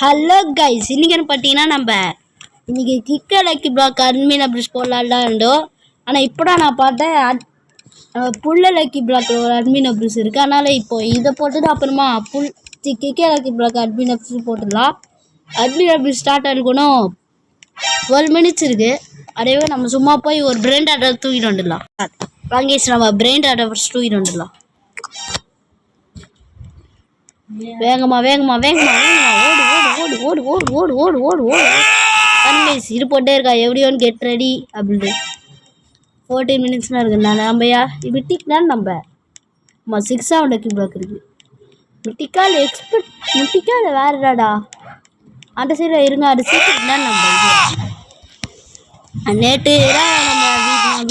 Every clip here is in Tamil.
ஹலோ கைஸ், இன்னைக்கு பார்த்தீங்கன்னா நம்ம இன்னைக்கு கிக்கர் லக்கி பிளாக் அட்மின் அப்படி போடலாம்டோம். ஆனால் இப்போ தான் நான் பார்த்தேன் புல்ல லக்கி பிளாக் ஒரு அட்மின் அப்ரிஸ் இருக்குது. அதனால் இப்போ இதை போட்டுட்டு அப்புறமா kicker lucky block admin abuse போட்டுடலாம். அட்மின் அப்ரிஸ் ஸ்டார்ட் ஆகிருக்கணும். 12 மினிட்ஸ் இருக்குது. அதே நம்ம சும்மா போய் ஒரு பிரெயின் டாட்டா தூக்கிட்டு வந்துடலாம். வாங்கேஸ் நம்ம பிரெயின் டாட்டா ஃபஸ்ட் தூக்கிட்டு வந்துடலாம். வேகமா வேகமா வேகமா ஓடு ஓடு ஓடு ஓடு ஓடு ஓடு ஓடு கன்வேஸ் இது போட்டே இருக்கா. எவ்ரிஒன் கெட் ரெடி அப்படின்ட்டு 14 மினிட்ஸ்லாம் இருக்குண்ணா. நம்மயா மிட்டிக்னாலும் நம்ம 6 லக்கி பிளாக் இருக்குது. மிட்டிக்கால் எக்ஸ்பெக்ட் மிட்டிக்கால் வேறுடாடா அந்த சைடில் இருங்க. அது சீக்கிரம் தான் நம்ம நேற்று தான் நம்ம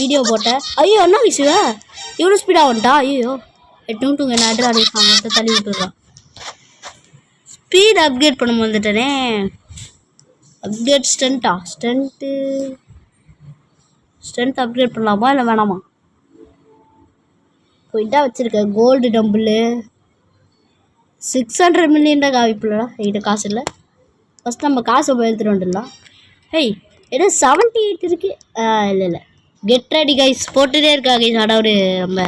வீடியோ போட்டேன். ஐயோ என்ன விஷயம் இவ்வளோ ஸ்பீடாக வந்துட்டா. ஐயோ எட்டுங்க நாட்டு அடிப்பாங்க தள்ளி விட்டுடுறான். ஸ்பீட் அப்கிரேட் பண்ண வந்துட்டேனே. அப்கிரேட் ஸ்ட்ரென்த் அப்கிரேட் பண்ணலாமா இல்லை வேணாமா? போயிட்டா வச்சுருக்கேன். கோல்டு டம்பிள் 600 மில்லியன் தான் காவிப்பில்லடா. என்கிட்ட காசு இல்லை. ஃபஸ்ட் நம்ம காசை போய் எடுத்துகிட்டு வந்துடலாம். ஹேய் ஏதோ 78 இருக்குது. இல்லை கெட் ரெடி கைஸ் போட்டுகிட்டே இருக்கா கைஸ். அதாவது நம்ம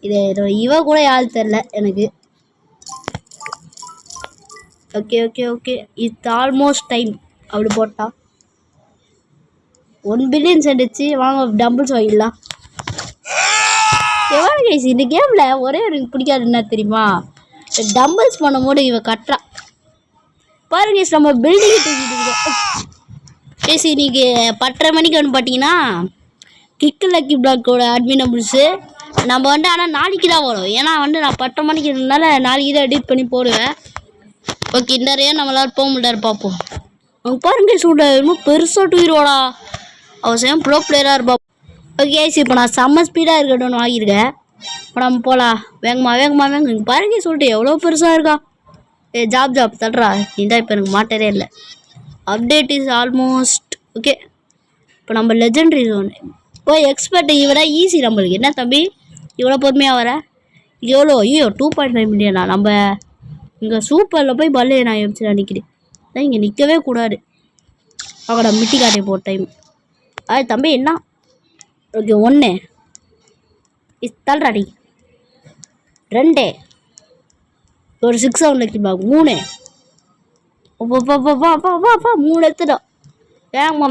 இது இவ கூட யாரும் தெரில எனக்கு. Okay okay okay it's almost time. அப்படி போட்டா 1 பில்லியன் சென்றுச்சு. வாங்க டம்பிள்ஸ் வாங்கிடலாம். எவ்வளோ கைஸ் இந்த கேமில் ஒரே எனக்கு பிடிக்காது என்ன தெரியுமா? டம்பிள்ஸ் பண்ணும்போது இவ கட்டுறா பாருங்க கைஸ். நம்ம பில்டிங்கை தூக்கிட்டு கைஸ் இன்னைக்கு 10:30 மணிக்கு வந்து பார்த்தீங்கன்னா கிக்கர் லக்கி பிளாக்கோட அட்மின் நம்பர்ஸு நம்ம ஆனால் நாளைக்கு தான் வரும். ஏன்னா நான் 10 மணிக்கு இருந்தனால நாளைக்கு தான் எடிட் பண்ணி போடுவேன். ஓகே இந்த ரேன் நம்மளால் போக முடியாது பார்ப்போம். அவங்க பாருங்க சூட இன்னும் பெருசாக டூயிரோடா. அவள் சேம் ப்ரோ பிளேயராக இருப்பா. ஓகே ஐஸ் இப்போ நான் செம்ம ஸ்பீடாக இருக்கட்டும்னு வாங்கியிருக்கேன். இப்போ நம்ம போகலாம். வேகமா இங்கே பாருங்க சொல்லிட்டு எவ்வளோ பெருசாக இருக்கா. ஜாப் தட்டுறா இந்த இப்போ எனக்கு மாட்டதே இல்லை. Update is almost okay. இப்போ நம்ம லெஜெண்டரி ஜோன் போய் எக்ஸ்பர்ட் இவரை ஈஸி நம்மளுக்கு. என்ன தம்பி இவ்வளோ பொறுமையாக வர எவ்வளோ? ஐயோ 2.5 மில்லியனா. நம்ம இங்கே சூப்பரில் போய் பல்லே நான் எப்படி நிற்கிறேன். அதான் இங்கே நிற்கவே கூடாது. அவட மிட்டி காட்டே போட்ட டைம். தம்பி என்ன ஓகே 1 தள்ளுறாடி 2 ஒரு 6 லக்கி பிளாக் 3 3 எடுத்துட்டோம். வேகமா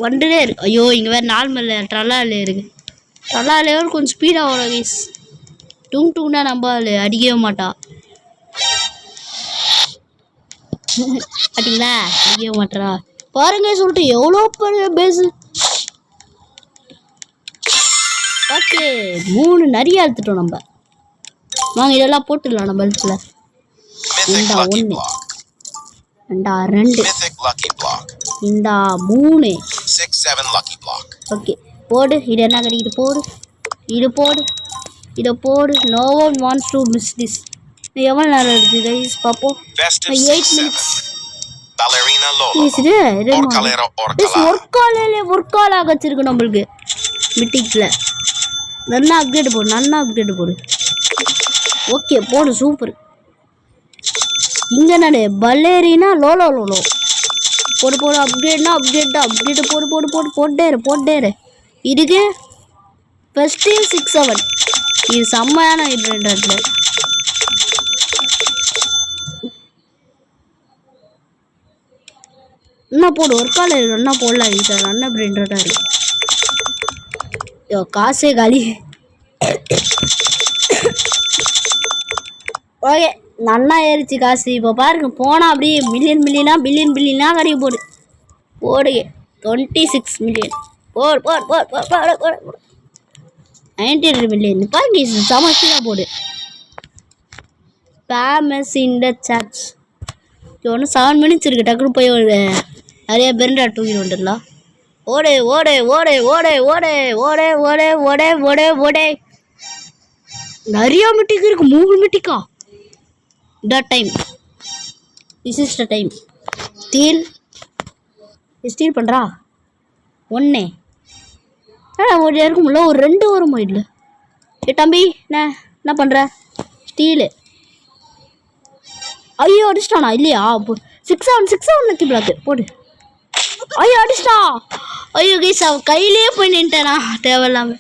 வந்துட்டே இருக்கு. ஐயோ இங்கே வேறு நார்மல் ட்ரலாலே இருக்குது. ட்ரலாலே கொஞ்சம் ஸ்பீடாக வரும் கைஸ். டூங்னா நம்ம அடிக்கவே மாட்டா. பார்த்தீங்களா அடிக்கவே மாட்டா பாருங்க சொல்லிட்டு எவ்வளோ பெரிய பேஸு. ஓகே 3 நிறைய எடுத்துட்டோம் நம்ம. வாங்க இதெல்லாம் போட்டுடலாம் நம்ம இடத்துல. 1 2 3 ஓகே போடு. இது என்ன கிடைக்குது போடு. இதை போடு. No one wants to miss this. எவ்வளோ நேரம் இருக்குது கைஸ் பார்ப்போம். 8 மினிட்ஸ். ஒர்க்காலாக வச்சிருக்கு நம்மளுக்கு மிட்டிக்கில். நல்லா அப்கிரேட் போடு. ஓகே போடு சூப்பர். இங்கே நானே பல்லேரினா லோலோ போடு அப்கிரேட் போட்டேரு. இதுக்கு ஃபஸ்ட்டு 6-7 இது செம்மையான இடத்துல. என்ன போடு ஒர்க்கால இருக்கு. என்ன போடலாம் சார் அண்ணா பிரிண்டடாக இருக்கு. காசே காலி. ஓகே நல்லா ஏறிச்சு காசு. இப்போ பாருங்க போனால் அப்படியே பில்லியனா கடைக்கு போடு 26 மில்லியன் போடு 92 மில்லியன் பாருங்க சமஸ்டியாக போடு. ஃபேமஸ் இந்த சர்ச் ஒன்று 7 மினிட்ஸ் இருக்குது. டக்குன்னு போய் ஒரு நிறைய பெருண்டா தூக்கிட்டு வந்துடலாம். ஓடே நிறைய மிட்டிக்கு இருக்கு. 3 மிட்டிக்கா the time. This is the time. Steal பண்ணுறா 1 ஒரு இருக்கும்ல ஒரு 2 வருமா இல்லை. தம்பி என்ன பண்ணுற? ஸ்டீலு ஐயோ அடிச்சிட்டானா இல்லையா 6-7 லக்கி பிளாக் போடு. ஐயோ அடிச்சிட்டா. ஐயோ கைஸ் அவ கையிலேயே போய் நின்ட்டேனா தேவையில்லாம.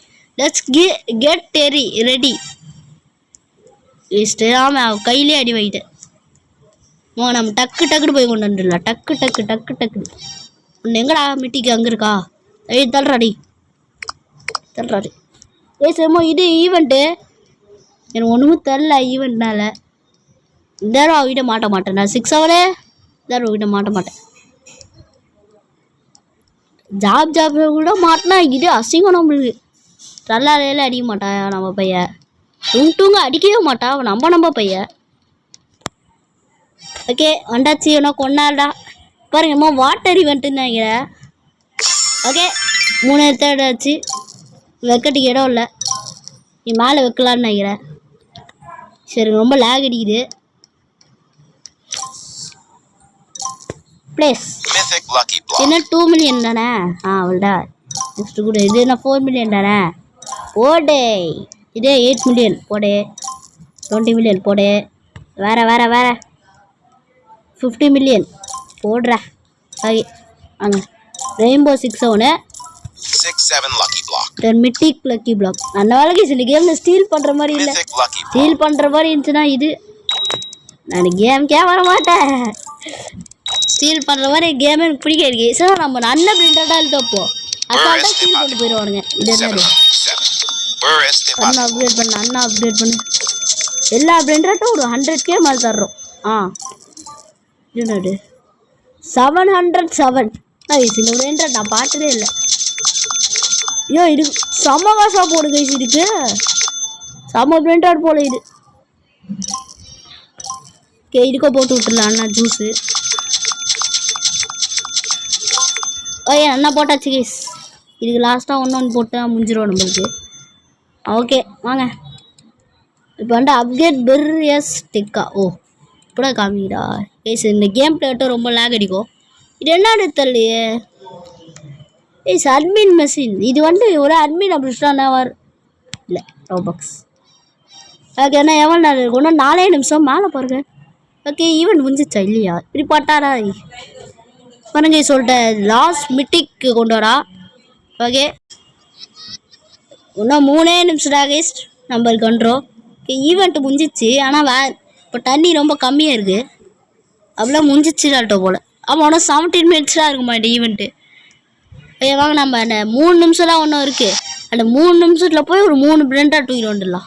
Let's get ready. ஆமா அவ கையிலே அடி வாங்கிட்டேன். நம்ம டக்குன்னு போய் கொண்டு வந்துடலாம். டக்கு ஒன்று எங்கடா மிட்டிக்கு அங்கே இருக்கா? ஐயோ தள்ளுறாடி. சரிம்மா இது ஈவெண்ட்டு எனக்கு ஒன்றுமும் தெரில ஈவெண்ட்னால. இந்த தடவை அவகிட்ட மாட்ட மாட்டேன் நான். 6 ஹவரே இந்த தடவை அவகிட்ட மாட்ட மாட்டேன். ஜாப் கூட மாட்டினா இது அசிங்கம் நம்மளுக்கு. தள்ளாலையில அடிக்க மாட்டா நம்ம பையன். டூங்க அடிக்கவே மாட்டா அவன் நம்ம பையன். ஓகே வந்தாச்சு என்ன கொண்டாடா பாருங்கம்மா. வாட்டர் ஈவெண்ட்டுன்னு நினைக்கிறேன். ஓகே 3 தேர்ட் ஆச்சு. வைக்கட்டுக்கு இடம் இல்லை. நீ மேலே வைக்கலான்னு நினைக்கிறேன். சரி ரொம்ப லேக் அடிக்குது. பிளேஸ் என்ன 2 மில்லியன் தானே? அவ்வளோடா. நெக்ஸ்ட்டு கூட இது என்ன 4 மில்லியன் தானே? போடே இதே 8 மில்லியன் போடு. 20 மில்லியன் போடு. வேற 50 மில்லியன் போடுற. ஓகே வாங்க. Rainbow 6-7 mythic lucky block. அந்த வேலைக்கு சில கேமில் ஸ்டீல் பண்ணுற மாதிரி இல்லை. ஸ்டீல் பண்ணுற மாதிரி இருந்துச்சுன்னா இது நான் கேமுக்கே வர மாட்டேன். ஸ்டீல் பண்ணுற மாதிரி கேமே எனக்கு பிடிக்காது. சார் நம்ம நல்ல பிரிண்டடாக இருந்தப்போ அசால்ட்டாக ஸ்டீல் கொண்டு போயிடுவானுங்க. இது என்னது அப்கிரேட் பண்ணு எல்லா பிரிண்டட்டும் ஒரு 100K மாதிரி தர்றோம். என்னது 707 இந்த பிரிண்டட் நான் பார்த்ததே இல்லை. ஐயோ இது செம்ம காசாக போடு கைஸ். இதுக்கு செம்ம பிரிண்டட் போல இது. ஓகே இதுக்கோ போட்டு விட்டுடலாம் அண்ணா ஜூஸு. ஓகே அண்ணா போட்டாச்சு கைஸ். இதுக்கு லாஸ்ட்டாக ஒன்று போட்டால் முடிஞ்சிடும் நம்மளுக்கு. ஓகே வாங்க இப்போ அப்கிரேட் பெர்ரியஸ் டெக்கா. இப்போட காமிடா கைஸ். இந்த கேம் பிளேட்டும் ரொம்ப லேக் அடிக்கும். இது என்ன தெரியலையே. Admin machine. இது ஒரு அட்மின் அப்படி இல்லை ரோபாக்ஸ். ஓகே என்ன எவ்வளோ நேரம் இருக்கும்? 4 நிமிஷம் மேலே பாருங்க. ஓகே ஈவெண்ட் முடிஞ்சிச்சா இல்லையா? இப்படி பாட்டாரா பாருங்க சொல்லிட்டேன். லாஸ்ட் மிட்டிக்கு கொண்டு வரா. ஓகே இன்னும் 3 நிமிஷம் கைஸ் நம்மளுக்கு வந்துடும். ஓகே ஈவெண்ட்டு முடிஞ்சிச்சு. ஆனால் இப்போ தண்ணி ரொம்ப கம்மியாக இருக்குது. அப்படிலாம் முடிஞ்சிச்சுடாட்டோ போல். ஆமாம் இன்னும் 17 மினிட்ஸாக இருக்குமா இந்த ஈவெண்ட்டு. வாங்க நம்ம அந்த 3 நிமிஷம்லாம் ஒன்றும் இருக்குது. அந்த 3 நிமிஷத்தில் போய் ஒரு 3 பிரிண்டாக தூக்கிட்டு வந்துடலாம்.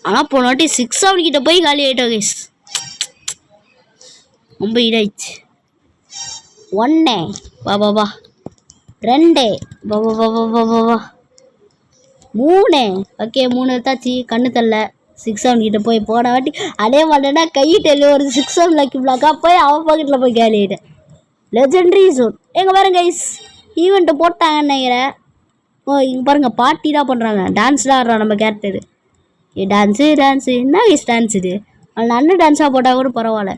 ஆனால் போன வாட்டி 6-7 கிட்ட போய் காலி ஆகிட்டோம் கைஸ். ரொம்ப இதாயிடுச்சு. 1 வா 2 வா 3. ஓகே 3 எடுத்தாச்சு. கண்ணு தரல. 6-7 கிட்ட போய் போன வாட்டி அதே மாதிரினா கையிட்ட ஒரு 6-7 லக்கி பிளாக்காக போய் அவன் பாக்கெட்டில் போய் காலி ஆகிட்டேன். லெஜெண்டரி ஜோன் எங்கே பாருங்க கைஸ் ஈவெண்ட்டு போட்டாங்கன்னு நினைக்கிறேன். இங்கே பாருங்கள் பார்ட்டி தான் பண்ணுறாங்க. டான்ஸ்லாம் ஆடுறான் நம்ம கேரக்டரு. டான்ஸு என்ன கைஸ் டான்ஸ் இது? அது நல்ல டான்ஸாக போட்டால் கூட பரவாயில்ல.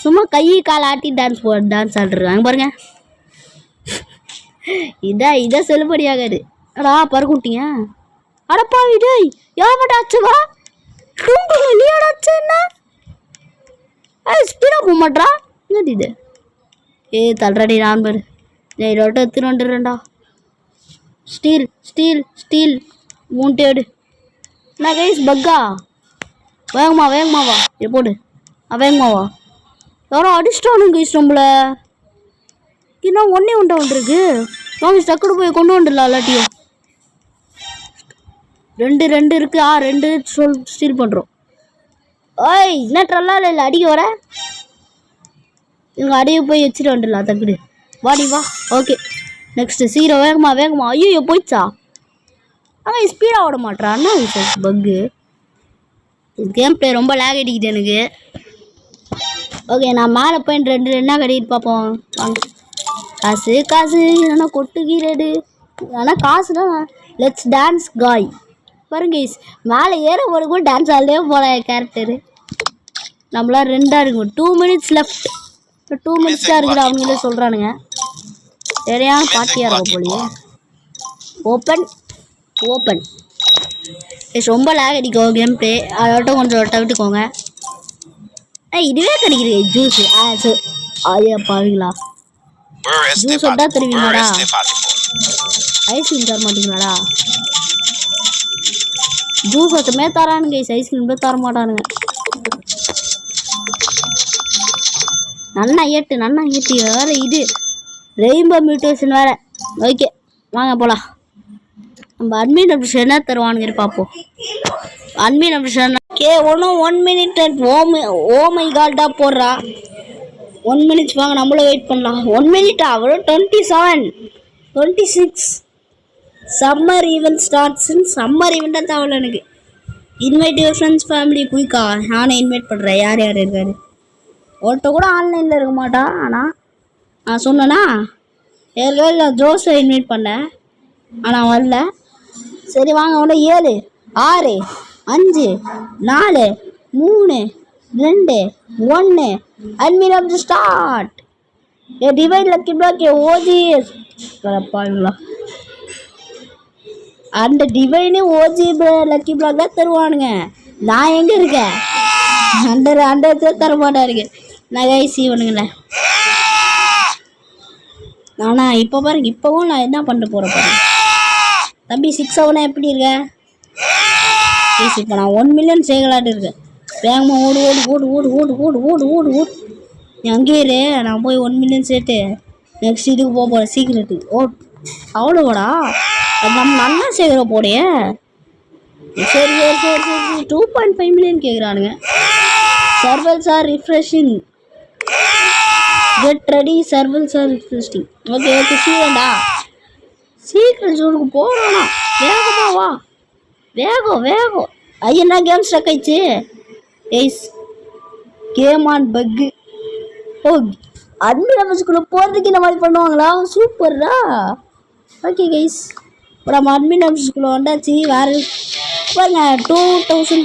சும்மா கை கால் ஆட்டி டான்ஸ் ஆடுறாங்க பாருங்க. இதை செல்லுபடி ஆகாது. பறக்குட்டிங்க அடப்பா இது யாவட்டாச்சுவா இல்லையாடாச்சு. என்ன ஸ்பீடாக போக மாட்டா என்னது இது? தள்ளுறாடி நான் பாரு. எடுத்துன்னு வந்துடுறேன்டா. ஸ்டீல் 3 தேடு. நான் கைஸ் பக்கா வேகமாவா இது போடு. வேகமாவா யாரோ அடிச்சிட்டானுங்க கைஸ் நம்மளை. இன்னும் ஒன்றே இருக்கு. வாங்க டக்குனு போய் கொண்டு வந்துடலாம். எல்லாத்தையும் 2 இருக்கு. 2 ஸ்டீல் பண்ணுறோம். என்ன ட்ரல்லா இல்லை அடிக்க வர. இவங்க அடிய போய் வச்சுட்டு வந்துடலாம். தக்குடு வாடி வா. ஓகே நெக்ஸ்ட்டு சீரோ வேகமா. ஐயோ போயிடுச்சா? ஸ்பீடாக ஓட மாட்டான். பக்கு கேம் பிளே ரொம்ப லேக் அடிக்குது எனக்கு. ஓகே நான் மேலே போய் 2 என்ன கட்டிட்டு பார்ப்போம். வாங்க காசு இல்லைன்னா கொட்டுகிறது. ஆனால் காசு தான். லெட்ஸ் டான்ஸ் காய் பாருங்க மேலே ஏற போகிற கூட டான்ஸ் ஆடலே போல கேரக்டரு. நம்மளாம் 2 இருக்கும். 2 மினிட்ஸ் லெஃப்ட். 2 மினிட்ஸ் தான் இருக்குது அவங்களே சொல்கிறானுங்க. சரியான பார்ட்டியாக இருக்கும் போலியே. ஓப்பன் ரொம்ப லேக் அடிக்கும் கேம் பிளே. அதோட்டம் கொஞ்சம் விட்டுக்கோங்க. இதுவே கிடைக்குது ஜூஸ் ஐயா பாருங்களா ஜூஸ் விட்டா தருவீங்களாடா ஐஸ்கிரீம் தர மாட்டீங்களாடா ஜூஸ் ஒருத்தமே தரானுங்க ஐஸ்கிரீம் போய் தர மாட்டானுங்க நன்னா ஏட்டு வேற இது ரெயின்போ மியூட்டேஷன் வேற ஓகே வாங்க போலாம் நம்ம அட்மின் அப்ளிகேஷன் என்ன தருவானுங்க பார்ப்போம் அட்மின் அப்ளிகேஷன் கே ஒன்றும் 1 minute ஓ மை கால்டா போடுறா 1 minute வாங்க நம்மளும் வெயிட் பண்ணலாம் 1 minute அவ்வளோ 26 சம்மர் ஈவெண்ட் ஸ்டார்ட்ஸ்ன்னு சம்மர் ஈவெண்ட்டாக தேவையில்ல எனக்கு இன்வைட் யுவர் ஃப்ரெண்ட்ஸ் ஃபேமிலி குயிக்கா நானே இன்வைட் பண்ணுறேன் யார் இருக்காரு ஒருத்த கூட ஆன்லைனில் இருக்க மாட்டா ஆனால் நான் சொன்னேன்னா ஏற்கனவே ஜோஸை இன்வைட் பண்ணேன் ஆனால் வரல சரி வாங்க ஒன்று 7 6 5 4 3 2 1 admin of the start a divine lucky block OG பாருங்களா அந்த டிவைனே ஓஜி லக்கி பிளாக் தான் தருவானுங்க நான் எங்கே இருக்கேன் அந்த தர மாட்டாருங்க நான் கைசி பண்ணுங்களேன் ஆனால் இப்போ பாருங்க இப்போவும் நான் என்ன பண்ண போகிறேன் பாருங்க தம்பி 6-7 எப்படி இருக்க இப்போ நான் 1 million சேர்க்கலாட்டு இருக்கேன் வேகமாக ஓடு அங்கேயே இரு நான் போய் 1 million சேர்த்து நெக்ஸ்ட் இதுக்கு போக போகிறேன் சீக்கிரத்துக்கு அவ்வளோவாடா அது நம்ம நல்லா சேர்க்குற போடைய சரி 2.5 million கேட்குறானுங்க servers are refreshing get ready servers are refreshing okay சீக்கிரம்டா சீக்கிரம் ஜோனுக்கு போகணும்னா வேகமா வா வேகம் ஐயனா கேம் ஸ்டக் ஆயிடுச்சு எய்ஸ் கேம் ஆன் பக்கு அட்மின் ஆஃபீஸ்க்குள்ளே போகிறதுக்கு இந்த மாதிரி பண்ணுவாங்களா சூப்பர்ரா ஓகே கைஸ் இப்போ நம்ம அட்மின் ஆஃபீஸ்க்குள்ளே வந்தாச்சு வேறு பாருங்க 2000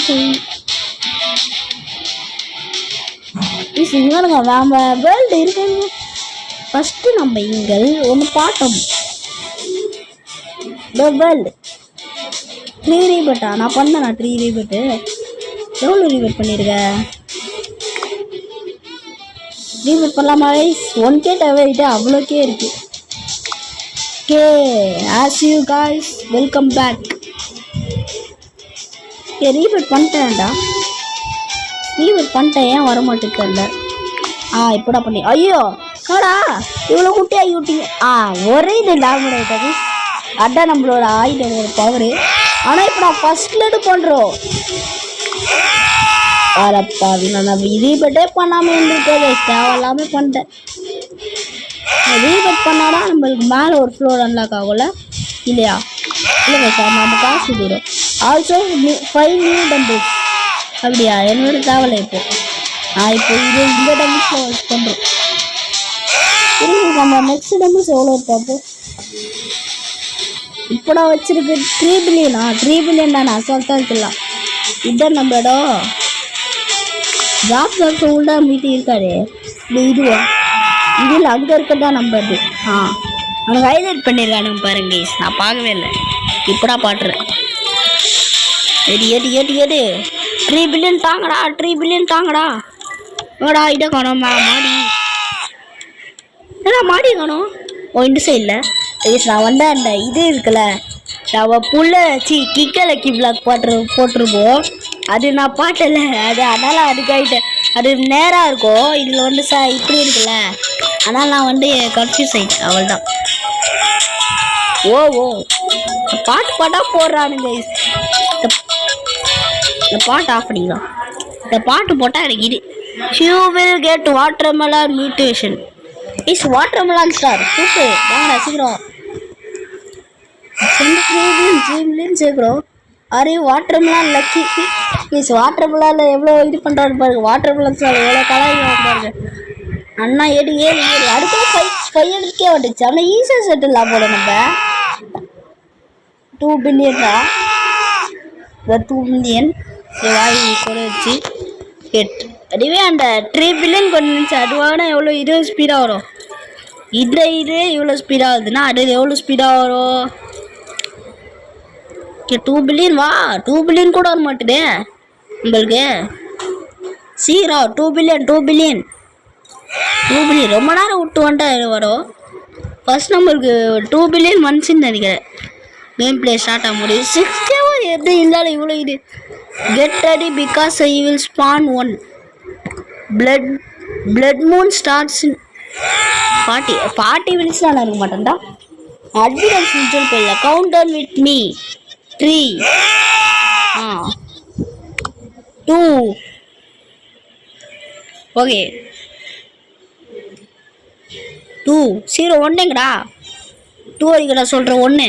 இங்கேங்க நம்ம வேர்ல்டு இருக்குங்க ஃபஸ்ட்டு நம்ம இங்கே ஒன்று பார்த்தோம் வேர்ல்டு 3 ரீபட்டா நான் பண்ணேன் 3 ரீபட்டு எவ்வளோ ரீபட் பண்ணியிருக்கேன் ரீபட் பண்ணலாமா கைஸ் 1K டவேட்டு அவ்வளோக்கே இருக்குது okay as you guys welcome back rebirth பண்ணிட்டேன்டா ரீபட் பண்ணிட்டேன் ஏன் வரமாட்டேங்கல்ல இப்போடா பண்ணி ஐயோ கடா இவ்வளோ குட்டியாகி விட்டீங்க ஒரே இது டாமேஜ் ஆகிட்டாது அதான் நம்மளோட ஆயுதோட பவரு ஆனால் இப்போ நான் ஃபஸ்ட்லேட்டு பண்ணுறோம் வரப்பாவி நான் ரீபட்டே பண்ணாமல் இருந்திருக்கேன் தேவையில்லாமல் பண்ணிட்டேன் ரீபட் பண்ணாதான் நம்மளுக்கு மேலே ஒரு ஃப்ளோர் அன்லாக் ஆகும்ல இல்லையா இல்லை சார் நம்ம காசு தூரம் ஆல்சோ 5 நியூ டம்பிள்ஸ் அப்படியா என்னோட தேவையில்லை இப்போ இந்த டம்பிள்ஸில் ஒர்க் பண்ணுறோம் நம்ம நெக்ஸ்ட் டம்பிள்ஸ் எவ்வளோ பார்ப்போம் இப்போ நான் வச்சிருக்கு 3 பில்லியனா 3 பில்லியன் தான் அசால்ட்டாக இருக்கலாம் இதுதான் நம்ம இடம் ஜாப் உள்ள மீட்டு இருக்காரு இதுவா இதில் அங்கே இருக்கிறதா நம்ம இது அவனுக்கு ஹைலைட் பண்ணியிருக்கானுங்க பாருங்க நான் பார்க்கவே இல்லை இப்போடா பாட்டுறேன் எடு 3 பில்லியன் தாங்கடா 3 பில்லியன் தாங்கடா ஓடா இட காணும் மாடி ஏன்னா மாடி காணும் இந்த சைடில் நான் வந்தேன் அந்த இது இருக்குல்ல நம்ம கிக்கலக்கி பிளாக் போட்டிருப்போம் அது நான் பாட்டல அது அதனால் அதுக்காயிட்டேன் அது நேராக இருக்கும் இதில் வந்து இப்படி இருக்குல்ல அதனால் நான் வந்து கன்ஃபியூஸ் ஆயிடுச்சு அவள் தான் ஓ பாட்டாக போடுறானுங்க இந்த பாட்டு ஆஃப் பண்ணிக்கலாம் இந்த பாட்டு போட்டால் எனக்கு இது you will get watermelon mutation is watermelon star super வாங்கடா சீக்கிரம் 3 மில்லியன் சேர்க்குறோம் அரே வாட்டர்மெலன் லக்கி இஸ் வாட்டர்மெலனில் எவ்வளோ இது பண்ணுறாரு பாருங்க வாட்டர்மெலன் ஸ்டார் எவ்வளோ கலாய்க்கு பாருங்க அண்ணா ஏழு அடுத்த 5 எடுக்கே வந்துச்சு ஆனால் ஈஸியாக செட்டில் போல நம்ம 2 பில்லியன் தான் 2 மில்லியன் வாய் கூட வச்சு அதுவே அந்த 3 பில்லியன் கொண்டு இருந்துச்சு அதுவாக எவ்வளோ இது ஸ்பீடாக வரும் இது இவ்வளோ ஸ்பீடாக வருதுன்னா அது எவ்வளோ ஸ்பீடாக வரும் 2 பில்லியன் 2 பில்லியன் கூட வர மாட்டேதே உங்களுக்கு 0 2 பில்லியன் 2 பில்லியன் ரொம்ப நேரம் விட்டு வந்துட்டா வரும். ஃபர்ஸ்ட் நம்பருக்கு 2 பில்லியன் வந்துச்சுன்னு நினைக்கிறேன். கேம் பிளே ஸ்டார்ட் ஆக முடியும். 6 ஹவர் எப்படி இருந்தாலும் இவ்வளோ இது. Get ready because I will spawn 1 blood moon starts 40 minutes தான் இருக்க மாட்டேன்டா. அட்வான்ஸ் ஃபீச்சர் போயிடல. Countdown with me 3 2 okay 2 0 1 எங்கடா 2 வரைக்கடா சொல்கிறேன். 1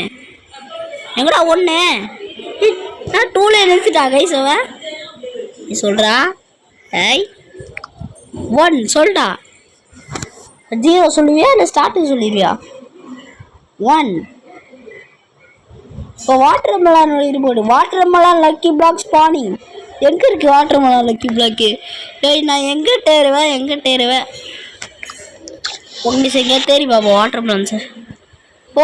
எங்கடா 1 நான் 2ல நிறுத்திட்டா கைஸ் அவன். நீ சொல்கிறா ஐய் 1 சொல்லிட்டா. 0 சொல்லுவியா இல்லை ஸ்டார்டிங் சொல்லுவியா? 1 இப்போ வாட்டர் மெலான் இருப்போடு. Watermelon lucky block spawning. எங்கே இருக்குது வாட்டர் மெலான் லக்கி பிளாக்கு? ஏய் நான் எங்கே தேருவேன் உங்களுக்கு எங்கே தேடி பாப்போம் வாட்டர் மெலான் சார். ஓ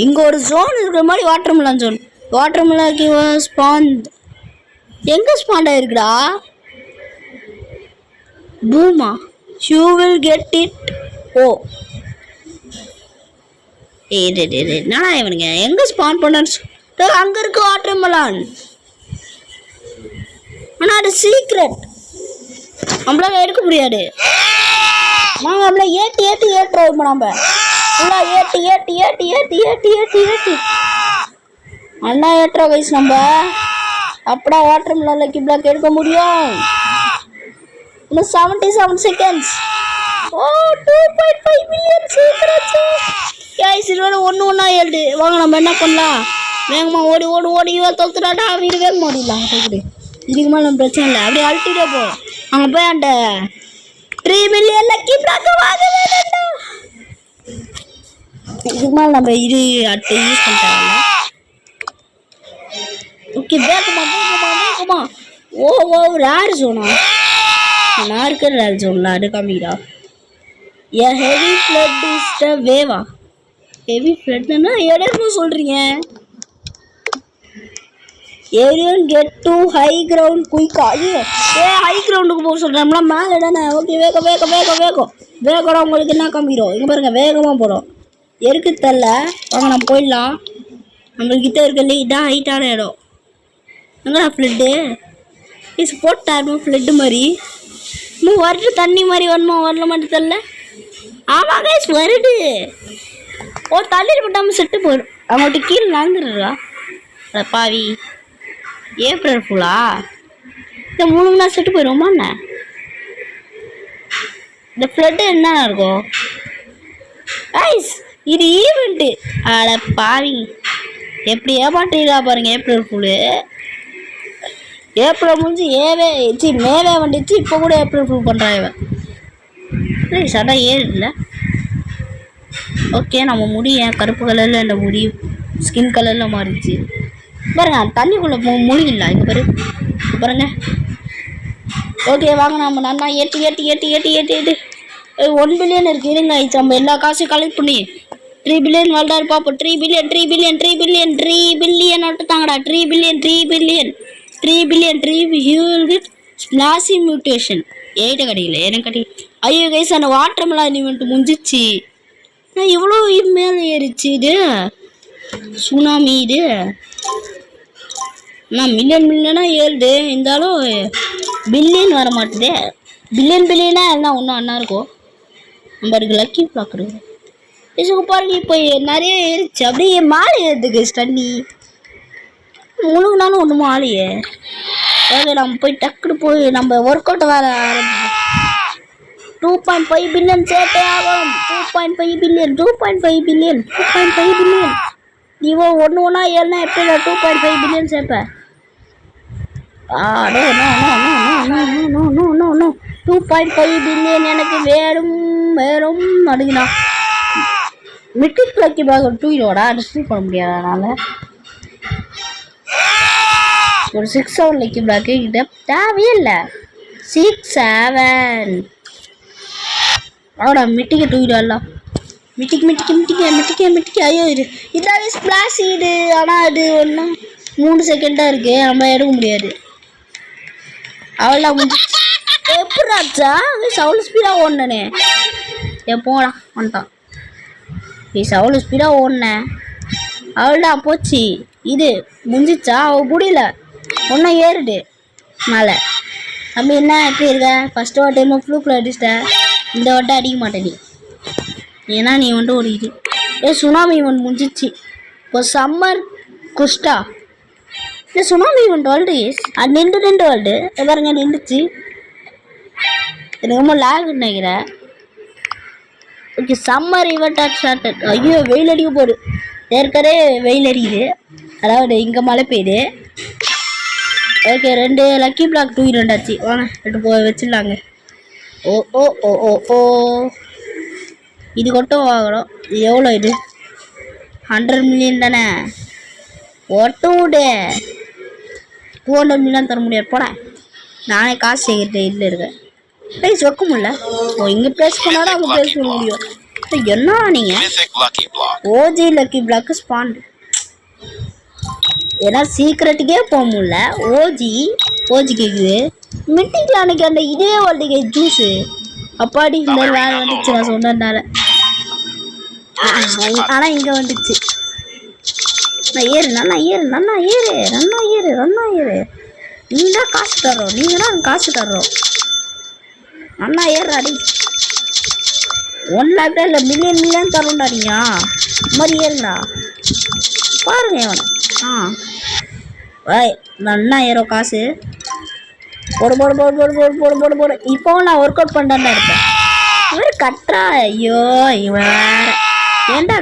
இங்கே ஒரு ஜோன் இருக்கிற மாதிரி watermelon zone. Watermelon spawn எங்கே ஸ்பாண்ட் ஆகிருக்குடா? பூமா யூ வில் கெட் இட். ஓ என்னடா இவனுங்க எங்கே ஸ்பான் பண்ண? அங்கே இருக்கு வாட்டர் மெலான். ஆனால் அது சீக்ரெட் நம்மளால எடுக்க முடியாது. நாங்கள் நம்மள ஏற்றுறோம். இப்போ நம்ம ஃபுல்லாக ஏட்டு அண்ணா ஏற்றுறோம் கைஸ். நம்ம அப்படா வாட்டர் மெலான் லக்கி பிளாக் எடுக்க முடியும். இன்னும் 77 செகண்ட்ஸ். ஓ 2.5 மில்லியன் சீக்கிரம் கைஸ். இது ஒன்று ஒன்றா ஏழு. வாங்க நம்ம என்ன பண்ணலாம்? வேகமாக ஓடி இவன் தொத்துடாட்டா வீடு வேகமாக ஓடிடலாம். இதுக்கு மேலே நம்ம பிரச்சனை இல்லை. அப்படியே அழுத்திட்டே போ. அங்கே போய் அந்த 3 மில்லியன் லக்கி பிளாக் வாங்க வேண்டாம்டா. இதுக்கு மேலே நம்ம இது அடுத்து யூஸ் பண்ணிட்டாங்க. ஓகே வேகமா ஓ ரேர் ஜோனா? நான் இருக்கிற ரேர் ஜோன்ல அது காமிக்கிறா. A heavy flood is the wave? Heavy ஃப்ளட்னா இடமும் சொல்கிறீங்க. ஏரியன் கெட் டு ஹை கிரவுண்ட் குயிக்கா? ஹை கிரவுண்டுக்கு போக சொல்கிறோம்னா மேலே தானே. ஓகே வேகம்டா. உங்களுக்கு என்ன காமிக்கிறோம்? இங்கே பாருங்கள் வேகமாக போகிறோம். எருக்கு தெரில. வாங்க நம்ம போயிடலாம். நம்மள்கிட்ட இருக்க இதான் ஹைட்டான இடம். எங்கடா ஃப்ளட்டு? போட்டாருமா ஃப்ளட்டு மாதிரி. இன்னும் வருது தண்ணி மாதிரி வரல மட்டும் தெரில. ஆமாம் கைஸ் வருது. ஓ தண்ணீர் போட்டாமல் செட்டு போயிடும். அவங்கள்ட்ட கீழே நடந்துடுறா. அட பாவி ஏப்ரல் ஃபுல்லா இந்த 3 மணி நேரம் செட்டு போயிடுமா என்ன? இந்த ஃப்ளட்டு என்ன இருக்கும் ஐஸ்? இது ஈவெண்ட்டு. அட பாவி எப்படி ஏமாற்றிடா பாருங்க. ஏப்ரல் ஃபுல்லு ஏப்ரல் முடிஞ்சு மேவே வந்துச்சு. இப்போ கூட ஏப்ரல் ஃபுல் பண்ணுறான் இவன். சடா ஏறிடல. ஓகே நம்ம முடியும் கருப்பு கலரில் இந்த முடி ஸ்கின் கலரில் மாறிடுச்சு பாருங்க. தண்ணிக்குள்ளே முழுகிடலாம். இங்கே பாருங்க. ஓகே வாங்க நம்ம நல்லா ஏட்டு 1 பில்லியன் இருக்குது. இருங்க நம்ம எல்லா காசையும் கலெக்ட் பண்ணி 3 பில்லியன் வாழ்ந்தாரு பார்ப்போம். 3 பில்லியன் விட்டுத்தாங்கடா. 3 பில்லியன் ஸ்பிளாஷி மியூட்டேஷன் 8 கிடைக்கல எனக்கு கிடைக்கல. ஐயோ கைஸ் அந்த வாட்டர் மெலான் ஈவெண்ட் முடிஞ்சிச்சு. நான் இவ்வளோ மேலே ஏறிச்சு. இது சுனாமி. இது நான் மில்லியனாக ஏறுது. இருந்தாலும் பில்லியன் வர மாட்டுதே. பில்லியனா எல்லாம் ஒன்றும் அண்ணா இருக்கும். நம்ம அதுக்கு லக்கி பிளாக் இருக்குது. இதுக்கு பாருங்க இப்போ நிறைய ஏறிச்சு. அப்படியே மாலை ஏறுதுக்கு தண்ணி முழுங்கினாலும் ஒன்றுமோ ஆலையே. அதாவது நம்ம போய் டக்குன்னு போய் நம்ம ஒர்க் அவுட்டை வேறு ஆரம்பிச்சோம். 2.5 பில்லியன் சேர்த்தே ஆகும். 2.5 பில்லியன் நீவோ ஒன்றா ஏழுனா எப்படி 2.5 பில்லியன் சேர்ப்பேன்? நோ 2.5 பில்லியன் எனக்கு வேறும் அடுங்கண்ணா. மிட்டிக் லக்கி பேக் ஒரு 2 இதோட டிஸ்ட்ரிக் பண்ண முடியாது. அதனால் ஒரு 6-7 லக்கி பேக்கு கிட்ட தேவையே இல்லை. 6-7 அவடா மிட்டிக்க 2 இதெல்லாம் மிட்டிக்க ஐயோ இதாவே ஸ்பிளாஷ் இது. ஆனால் அது ஒன்றும் 3 செகண்டாக இருக்குது. நம்ம எடுக்க முடியாது. அவள்லாம் முடிஞ்சு எப்படாச்சா அவ்வளோ ஸ்பீடாக ஓடனே போடா வந்துட்டான் அவ்வளோ ஸ்பீடாக ஓடினேன் அவள்டா போச்சு இது முடிஞ்சிச்சா அவள் முடியல ஒன்றும் ஏறுடு மேலே அப்படி என்ன எப்படி இருக்க ஃபஸ்ட்டு ஒரு டைம் ஃப்ளூக்கில் அடிச்சிட்டேன் இந்த வட்டம் அடிக்க மாட்டேன் நீ ஏன்னா நீ வந்துட்டு ஓடிக்கிட்டு சுனாமி ஒன்று முடிஞ்சிச்சு இப்போ சம்மர் குஸ்டா இந்த சுனாமி ஒன்று வேர்ல்டு அது நின்று வேர்ல்டு பாருங்க நின்றுச்சு எனக்கு ரொம்ப லேக் நினைக்கிறேன் ஓகே சம்மர் ஈவெண்ட் ஸ்டார்டட் ஐயோ வெயில் அடிக்க போகுது ஏற்கனவே வெயில் அடிக்குது அதாவது இங்கே மழை பெய்யுது ஓகே 2 லக்கி பிளாக் தூக்கி ரெண்டாச்சு வாங்க எடுத்து போய் வச்சிடலாங்க ஓ ஓ ஓ ஓ ஓ இது மட்டும் வாங்கணும் இது எவ்வளோ இது 100 மில்லியன் தானே ஒட்டும் விடு 200 மில்லியன் தர முடியாது போட நானே காசு சேர்க்கிட்டேன் இதில் இருக்கேன் ப்ரைஸ் வைக்க முடியல ஓ இங்கே ப்ரைஸ் பண்ணாலும் அவங்க ப்ரைஸ் பண்ண முடியும் என்ன நீங்கள் ஓஜி லக்கி பிளாக்கு ஸ்பாண்ட் ஏன்னா சீக்கிரட்டுக்கே போக முடியல ஓஜி கேட்குது மிட்டிங்கில் அன்றைக்கி அந்த இதே வாழ்க்கை ஜூஸு அப்பாடி இந்த வேலை வந்துச்சு நான் சொன்னதுனால ஆனால் இங்கே வந்துச்சு நான் ஏறு நீங்கள் தான் காசு தர்றோம் அண்ணா ஏறுறாடி 1 லேக் இல்லை மில்லியன் தரோண்டா நீங்கள் இந்த மாதிரி ஏறுங்கடா பாருங்க அவன் நன்னா ஏறும் காசு போடு இப்போ நான் ஒர்க் அவுட் பண்ணுறேன் இருப்பேன் இவர் கட்டுறா ஐயோ இவன் வேற ஏன்டா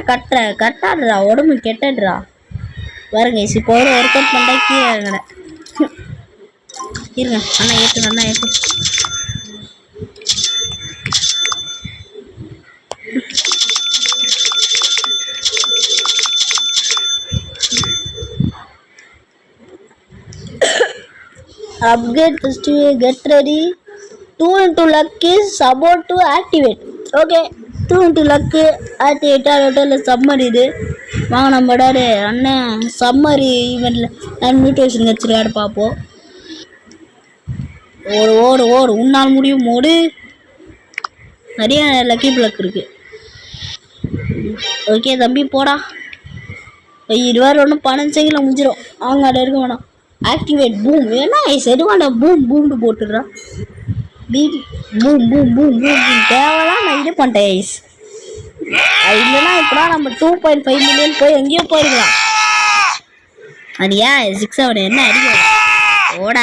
கட்டாடுறா உடம்பு கெட்டடுறா பாருங்க இப்போ ஒர்க் அவுட் பண்ணுறா கீழே இருங்க அண்ணா ஏற்று upgrade festival get ready 2 into luck is about to activate okay 2 into luck activate ஆகல சம்மர் இது வாங்க நம்ம டாரு அண்ணன் சம்மர் ஈவெண்ட்ல நான் மியூட்டேஷன் வச்சிருக்காரு பார்ப்போம் ஓடு உன்னால் முடியும் ஓடு நிறைய லக்கி பிளாக் இருக்கு ஓகே தம்பி போடா 20 ஒன்றும் 12 செகண்டில் முடிஞ்சிடும் அவங்க அதை இருக்க வேணாம் ஆக்டிவேட் பூம் ஏன்னா செடுவாண்டா பூம்னு போட்டுடுறான் பூம் தேவைதான் நான் இது பண்ணிட்டேன் ஐஸ் இல்லைன்னா இப்போடா நம்ம 2.5 மில்லியன் போய் எங்கேயோ போயிருக்கலாம் அது ஏன் 6 அவனை என்ன அடிக்க ஓட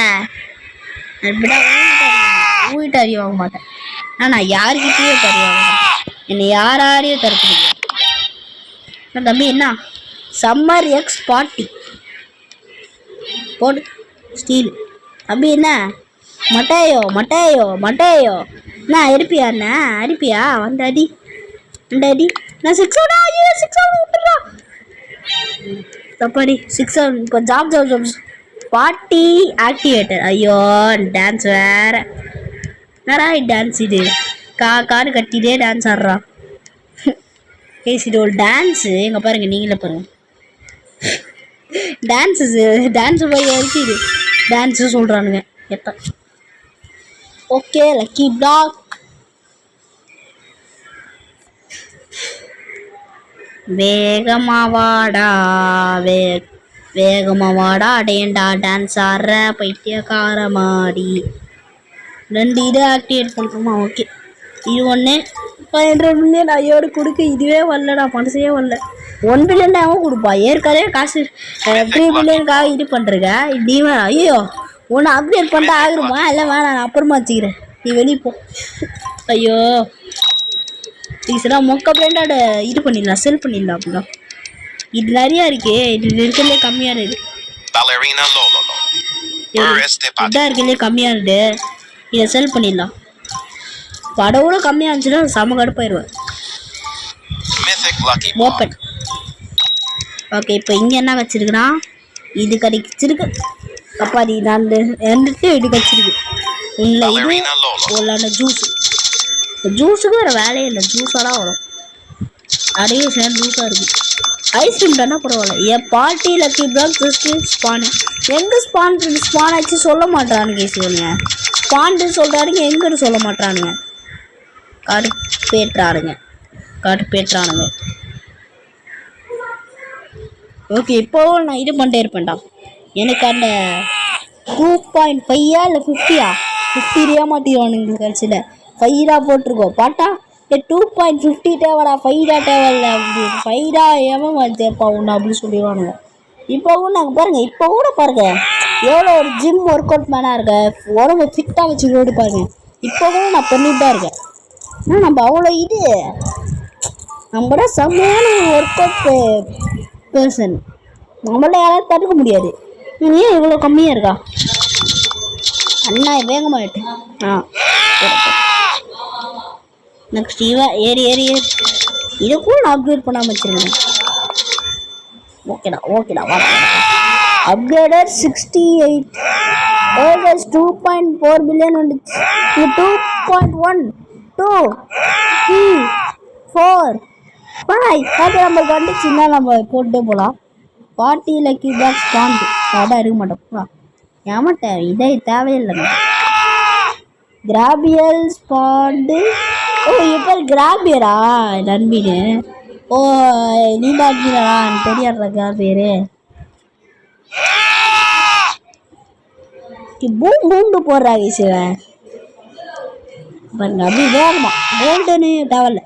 ஊகிட்டு அறிய வாங்க மாட்டேன் ஆனால் நான் யாருக்கிட்டேயே தறி வாங்க மாட்டேன் என்னை யாரையும் தரத்து முடியாது தம்பி என்ன சம்மர் எக்ஸ் பார்ட்டி போடு ஸ்டீல் அப்படி என்ன மட்டையோ என்ன அடிப்பியா வந்து அடி நான் 6 விட்டுறா தப்பாடி 6 இப்போ ஜாப் பார்ட்டி ஆக்டிவேட்டர் ஐயோ டான்ஸ் வேற என்னடா டான்ஸ் இது காடு கட்டிட்டே டான்ஸ் ஆடுறான் இது ஒரு டான்ஸு எங்கே பாருங்கள் நீங்களே பாருங்கள் டான்ஸு போய் வரைக்கும் இது டான்ஸு சொல்கிறானுங்க எப்போ ஓகே லக்கி பிளாக் வேகமாவாடா அடையண்டா டான்ஸ் ஆடுற பைத்தியக்காரமாடி 2 இது ஆக்டிவேட் பண்ணுறோமா ஓகே இது ஒன்று 500 மில்லியன் ஐயோடு கொடுக்க இதுவே வரலடா மனசே வரல 1 பில்லியன் அவன் கொடுப்பா ஏற்கனவே காசு 3 பில்லியனுக்காக இது பண்ணுறங்க இப்படி ஐயோ ஒன்று அப்டேட் பண்ணிட்டு ஆகிருமா இல்லை வேணாம் நான் அப்புறமா வச்சுக்கிறேன் நீ வெளியே போ ஐயோ இதெல்லாம் மொக்க பிராண்டோட இது பண்ணிடலாம் செல் பண்ணிடலாம் அப்படின்னா இது நிறையா இருக்கு இது இருக்கிறதுலே கம்மியாக இருக்குது இதாக இருக்கிறதுலே கம்மியாக இருக்குது இதை செல் பண்ணிடலாம் படம் கூட கம்மியாக இருந்துச்சுன்னா செம கடுப்பாயிருவேன் ஓப்பன் ஓகே இப்போ இங்கே என்ன வச்சிருக்குன்னா இது கிடைச்சிருக்கு அப்பாடி நான் ரெண்டுத்தையும் இது கிடச்சிருக்கு இல்லை இது ஒரு ஜூஸுக்கு வேறு வேலையே இல்லை ஜூஸாக தான் வரும் நிறைய விஷயம் ஜூஸாக இருக்குது ஐஸ்கிரீம் தானே பரவாயில்ல என் party lucky block just spawn எங்கே ஸ்பான் ஆச்சு சொல்ல மாட்டான்னு கேசுவீங்க ஸ்பாண்டு சொல்கிறாருங்க, எங்கன்னு சொல்ல மாட்டானுங்க. கடுப்பேற்றானுங்க. ஓகே, இப்போவும் நான் இது பண்ணிட்டே இருப்பேன்டா. எனக்கு அந்த 2.5 இல்லை 50 ஏமாட்டிடுவானுங்க கட்சியில். 5 போட்டிருக்கோம் பாட்டா. 2.50 தேவைடா, 5 தேவையில்ல. 5 ஏன் வச்சேப்பா ஒன்று அப்படின்னு சொல்லிடுவானுங்க. இப்போவும் நாங்கள் பாருங்கள், இப்போ கூட பாருங்கள் எவ்வளோ ஒரு ஜிம் ஒர்க் அவுட் மேனாக இருக்கேன், உடம்பு ஃபிட்டாக வச்சுக்கிட்டு பாருங்க. இப்போவும் நான் பண்ணிட்டு தான் இருக்கேன். ஆனால் நம்ம அவ்வளோ இது நம்மளோட செம்மையான ஒர்க் அவுட் பர்சன், நம்மள யாராவது தடுக்க முடியாது. ஏன் இவ்வளோ கம்மியாக இருக்கா அண்ணா? வேகமாகிட்டு. நெக்ஸ்ட் ஏறி இதுக்கும் நான் அப்கிரேட் பண்ணாமல் வச்சுருக்கேன். ஓகேடா வா. அப்கிரேடர் 68 2.4 பில்லியன் வந்துச்சு. 2.1 2 3 4 5 அது நம்மளுக்கு வந்துச்சுன்னா நம்ம போட்டு போகலாம். 40 லக்கி பாக்ஸ் ஸ்பாண்டு அதான் எடுக்க மாட்டோம். ஏமாட்டேன், இதே தேவையில்லைங்க. கிராபியல் ஸ்பாண்டு. ஓ இப்போ கிராபியரா நண்பின்னு? ஓ நீ தான் அடிக்கிறா தெரியாடுற கிராபியரு. பூண்டு போடுறாங்க சிவன் பாருங்க, அப்படி வேகமா கோல்டனு தேவையில்ல.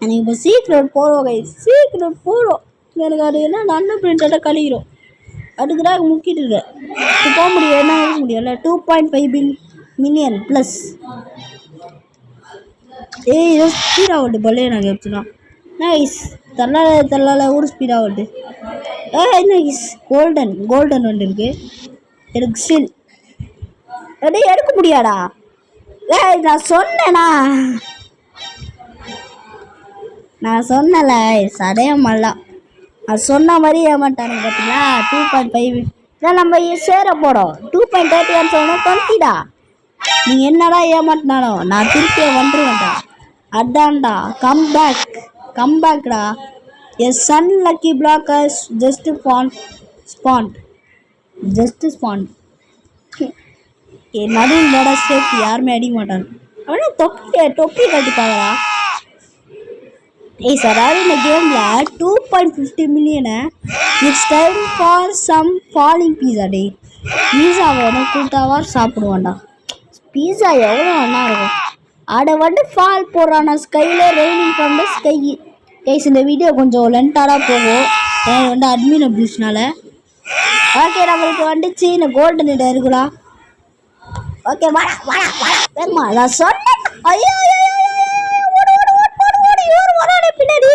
எனக்கு இப்போ சீக்ரெட் போடுவோம். எனக்கு அது என்ன நல்ல பிரிண்டை கழிக்கிறோம். அதுக்குதான் முக்கிட்டு இருக்கேன். இப்போ போக முடியும், என்ன இருக்க முடியல. 2.5 மில்லியன் ப்ளஸ். ஏதோ ஸ்பீடாக ஓட்டு பல்லே நாங்கள் வச்சுனா நைஸ். தள்ளால ஒரு ஸ்பீடாக ஓட்டு. நைஸ். கோல்டன் ஒன்று இருக்குது எனக்கு ஸ்டில். எடுக்க முடியாடா. நான் சொன்னல சடையமல்லா. அது சொன்ன மாதிரி ஏமாட்டானுங்க பார்த்தீங்களா. 2.5 இதான் நம்ம சேர போடும். 2.31 சொன்னால் 20டா. நீங்கள் என்னடா ஏமாட்டினாலும் நான் திருப்பியே வந்துடுவேன்டா. அதான்டா கம்பேக்டா. Yes sun lucky blockers just spawned நடுவோட சேஃப்டி யாருமே அடிக்க மாட்டாங்க. அவனா தொப்பி கட்டிப்பாங்களா? சார், அதாவது இந்த கேமில் 2.50 மில்லியனை it's time for some falling pizza. Pizza வேணும் கூட்டாவா சாப்பிடுவான்டா. பீஸா எவ்வளோ ஒன்றா இருக்கும். அதை வந்து ஃபால் போடுறானா ஸ்கையில் ரெய்னிங் ஃப்ரம் த ஸ்கை. இந்த வீடியோ கொஞ்சம் லென்த்தாக போகும், எனக்கு வந்து அட்மின் அப்யூஸ்னால. ஓகே, நம்மளுக்கு வந்துச்சு. இந்த கோல்டன் இடம் இருக்கலாம். ஓகே வேணுமா? நான் சொன்னேன். ஐயோ பின்னாடி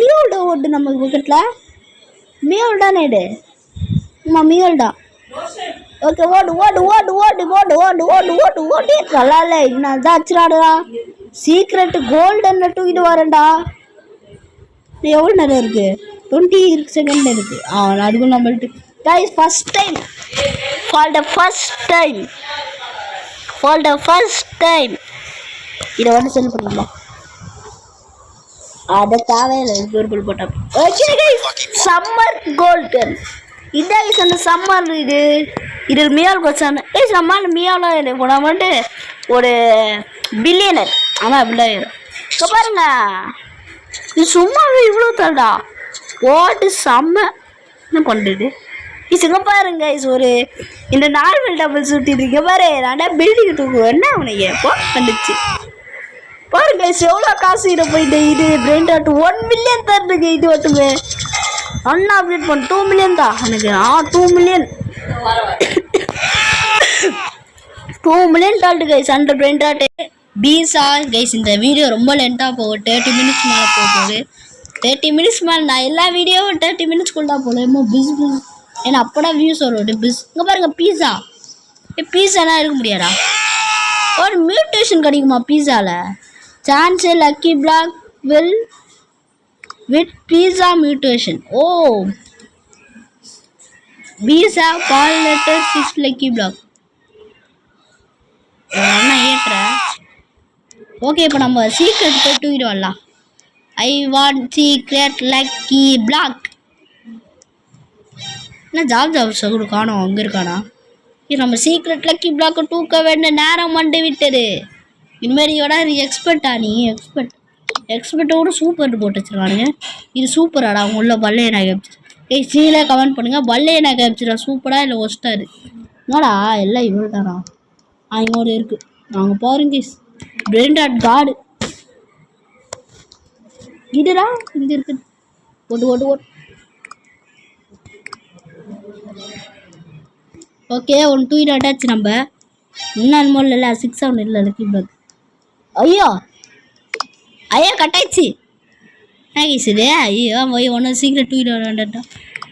மியூல்டா ஓட்டு நம்ம விக்கெட்டில். மியூல் தானே இது? மியூல் தான். ஓகே ஓட்டு நல்லா இல்லை. இன்னும் தான் அச்சுடாடுடா. சீக்ரெட்டு கோல்டன் தூக்கிட்டு வரேன்டா. எவ்வளோ நேரம் இருக்குது? 20 செகண்ட் இருக்குது. அதுக்கும் நம்மள்ட்டு guys first time for the first time இதை வந்து சென்ட் பண்ணிடலாம். அதை தேவையில்லை பேர்பல் போட்டா. ஓகே கைஸ், சம்மர் கோல்டன் இதான் கைஸ். அந்த சம்மர் இது மியால் கொச்சான சம்மால் மியாலாம் இல்லை போனால் மட்டும் ஒரு பில்லியனர். ஆமாம் அப்படிலாம் ஆயிரும். இப்போ பாருங்க, இது சும்மாவே இவ்வளோ தடா ஓட்டு செம்ம என்ன பண்ணுறது. இங்க பாருங்க, ஒரு இந்த நார்மல் டபுள் சுட்டிட்டு இருக்க பாரு. நான் பில்டிங் தூக்குவேன். என்ன அவனையே எப்போ வந்துச்சு பாருங்க. எவ்வளோ காசு இதை போயிட்டு இது பிரெயின் டாட் 1 மில்லியன் தருதுங்க. இது வட்டுங்க அண்ணா அப்டேட் பண்ண 2 மில்லியன் தான் எனக்கு. 2 மில்லியன் டால்ட்டு கைஸ் அந்த பிரெயின் டாட்டு பீஸா கைஸ். இந்த வீடியோ ரொம்ப லென்த்தாக போகும். 30 மினிட்ஸ் மேலே போகுது. 30 மினிட்ஸ் மேலே நான் எல்லா வீடியோவும் 30 மினிட்ஸ்க்குள்ள தான் போகணும். பிஸ் ஏன்னா அப்போடா வியூஸ் வரும். இங்கே பாருங்க பீஸா. பீஸாலாம் எடுக்க முடியாதா? ஒரு மியூட்டேஷன் கிடைக்குமா பீஸாவில்? சான்ஸே lucky block will with pizza mutation. ஓ pizza call letter 6 lucky block என்ன ஏற்ற. ஓகே, இப்போ நம்ம சீக்ரெட் போய் தூக்கிட்டு வரலாம். I want secret lucky block. என்ன ஜாப் சகுடு காணோம். அங்கே இருக்கானா? நம்ம சீக்ரெட் லக்கி பிளாக்கை தூக்க வேண்டிய நேரம் வந்து விட்டது. இனிமேல் நீ எக்ஸ்பர்ட்டா? நீ எக்ஸ்பர்ட்டோட சூப்பர் போட்டு வச்சுருக்கானுங்க. இது சூப்பராடா அவங்க உள்ள பல்லையை நான் கேப்சர். கீழே கமெண்ட் பண்ணுங்கள், பல்லையை நான் கேப்சரா சூப்பரா இல்லை ஒஸ்ட்டாரு? என்னடா எல்லாம் இவ்வளோ தானா? இங்கோட இருக்குது. நாங்கள் பாருங்க பிரெண்டாட் காடு இதுடா இங்கே இருக்குது. ஓட்டு. ஓகே 1 2 அட்டாச்சு. நம்ம இன்னும் மோல் இல்லை 6 7 இல்லை லக்கி பிளாக். ஐயோ கட்டாயிடுச்சு. இது ஐயோ ஒன்று சீக்கிரம் 2 2